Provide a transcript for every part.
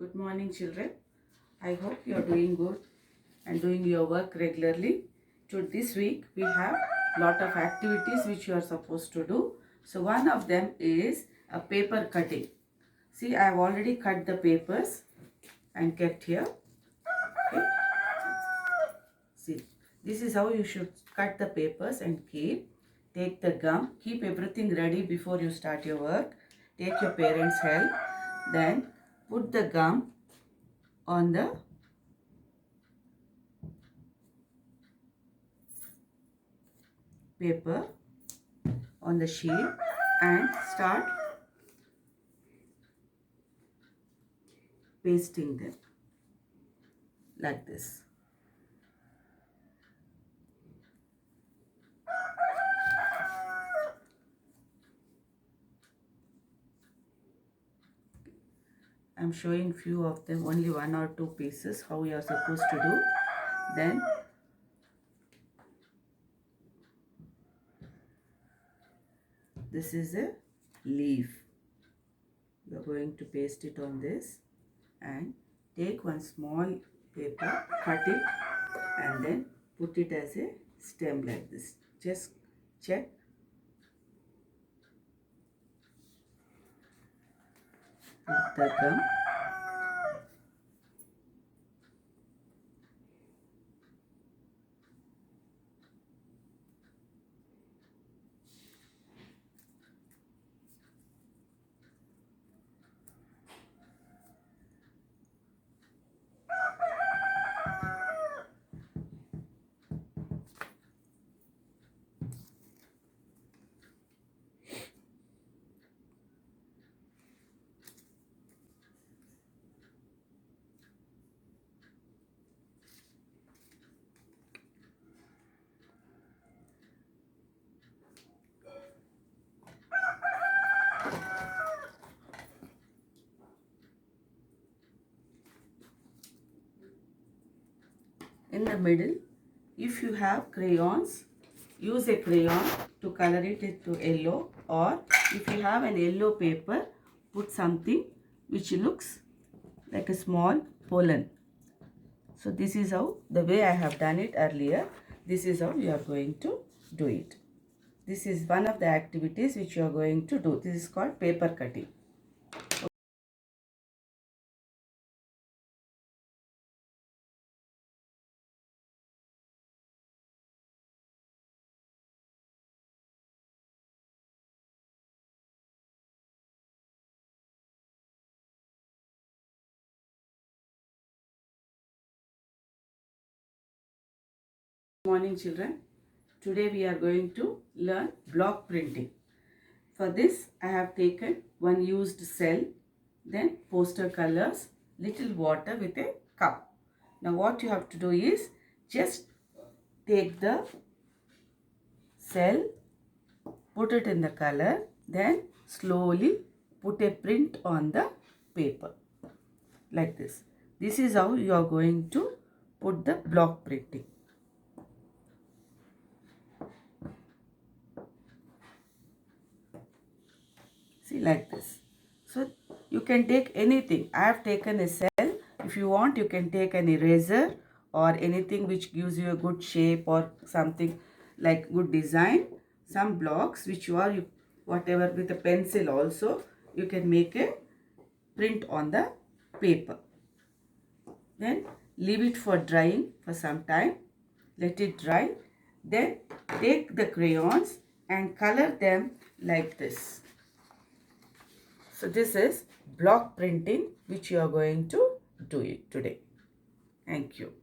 Good morning, children. I hope you are doing good and doing your work regularly. This week we have lot of activities which you are supposed to do. So one of them is a paper cutting. See, I have already cut the papers and kept here. Okay. See, this is how you should cut the papers and keep. Take the gum. Keep everything ready before you start your work. Take your parents' help. Then put the gum on the paper on the sheet and start pasting them like this. I'm showing few of them, only one or two pieces, how you are supposed to do. Then this is a leaf. You are going to paste it on this and take one small paper, cut it and then put it as a stem like this. Just check. Put the gum. In the middle, if you have crayons, use a crayon to color it into yellow, or if you have an yellow paper, put something which looks like a small pollen. So this is how, the way I have done it earlier, this is how you are going to do it. This is one of the activities which you are going to do. This is called paper cutting. Good morning, children. Today we are going to learn block printing. For this, I have taken one used cell, then poster colors, little water with a cup. Now what you have to do is just take the cell, put it in the color, then slowly put a print on the paper like this. This is how you are going to put the block printing. See, like this. So you can take anything. I have taken a cell. If you want, you can take an eraser or anything which gives you a good shape or something like good design. Some blocks which you are, whatever, with a pencil also, you can make a print on the paper. Then leave it for drying for some time. Let it dry. Then take the crayons and color them like this. So this is block printing which you are going to do it today. Thank you.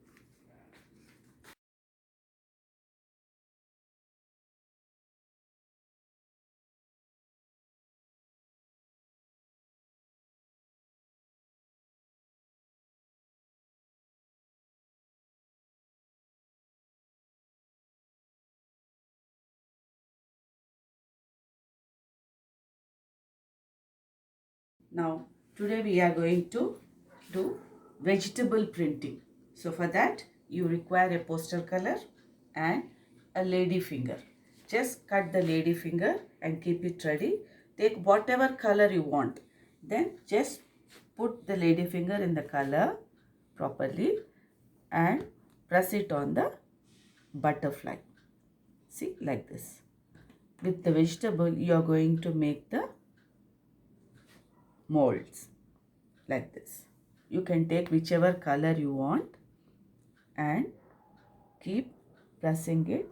Now today we are going to do vegetable printing. So for that you require a poster color and a lady finger. Just cut the lady finger and keep it ready. Take whatever color you want. Then just put the lady finger in the color properly and press it on the butterfly. See, like this. With the vegetable, you are going to make the molds like this. You can take whichever color you want and keep pressing it,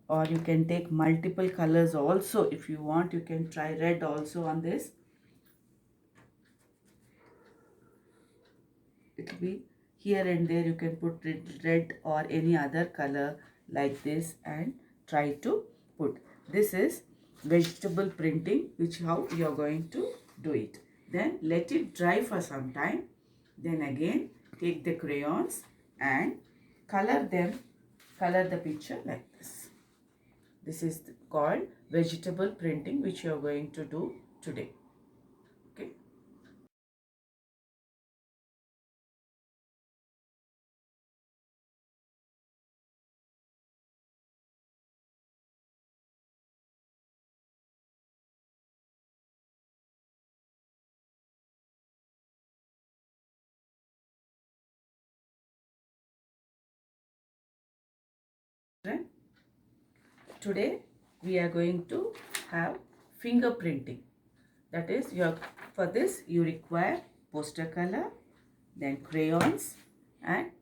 or you can take multiple colors also. If you want, you can try red also on this. It will be here and there. You can put red or any other color like this and try to put. This is vegetable printing, which how you are going to do it. Then let it dry for some time. Then again take the crayons and color the picture like this. This is called vegetable printing, which you are going to do today. Okay. Today we are going to have fingerprinting. That is, for this you require poster color, then crayons, and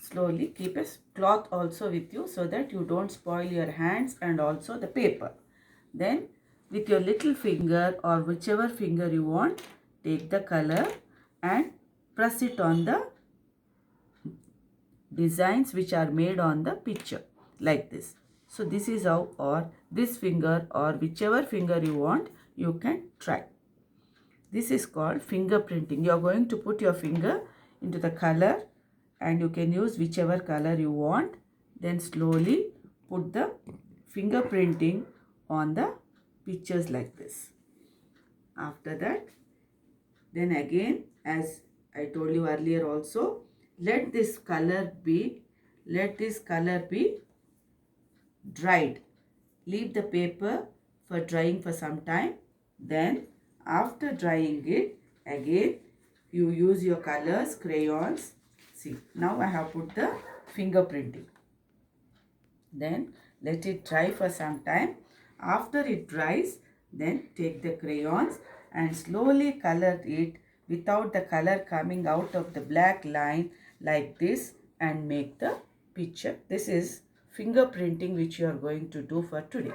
slowly keep a cloth also with you so that you don't spoil your hands and also the paper. Then with your little finger or whichever finger you want, take the color and press it on the designs which are made on the picture like this. So this is how, or this finger or whichever finger you want, you can try. This is called fingerprinting. You are going to put your finger into the color and you can use whichever color you want. Then slowly put the fingerprinting on the pictures like this. After that, then again, as I told you earlier also, let this color be dried. Leave the paper for drying for some time. Then after drying it, again you use your colors, crayons. See, now I have put the fingerprinting. Then let it dry for some time. After it dries, then take the crayons and slowly color it without the color coming out of the black line like this and make the picture. This is fingerprinting which you are going to do for today.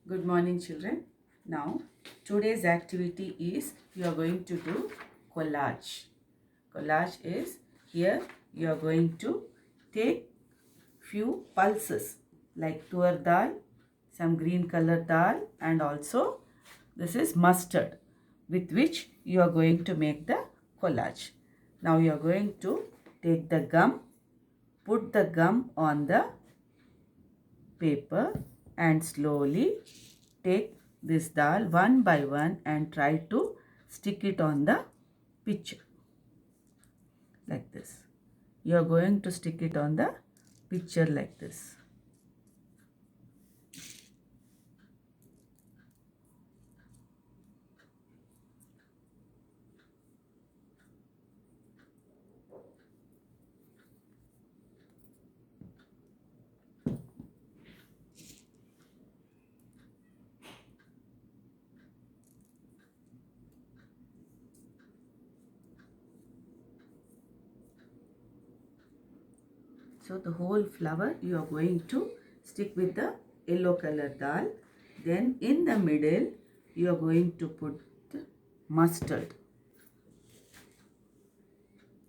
Good morning, children. Now, today's activity is you are going to do collage. Collage is here you are going to take few pulses like tur dal, some green color dal, and also this is mustard with which you are going to make the collage. Now you are going to take the gum, put the gum on the paper and slowly take this dal one by one and try to stick it on the picture like this. You are going to stick it on the picture like this. So the whole flower you are going to stick with the yellow color dal. Then in the middle you are going to put the mustard.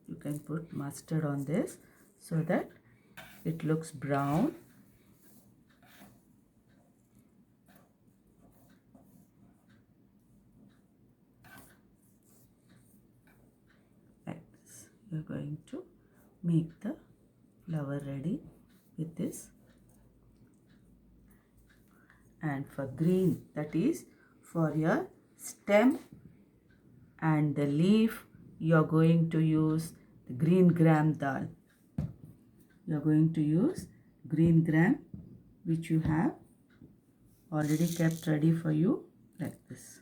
You can put mustard on this so that it looks brown. Like this. You are going to make the flower ready with this and for green, that is for your stem, and the leaf you are going to use the green gram dal. You are going to use green gram which you have already kept ready for you like this.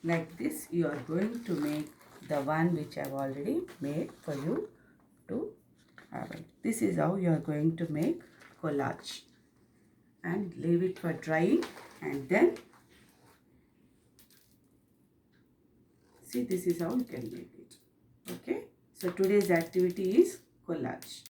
Like this you are going to make the one which I have already made for you to have it. This is how you are going to make collage, and leave it for drying, and then see, this is how you can make it. Okay, so today's activity is collage.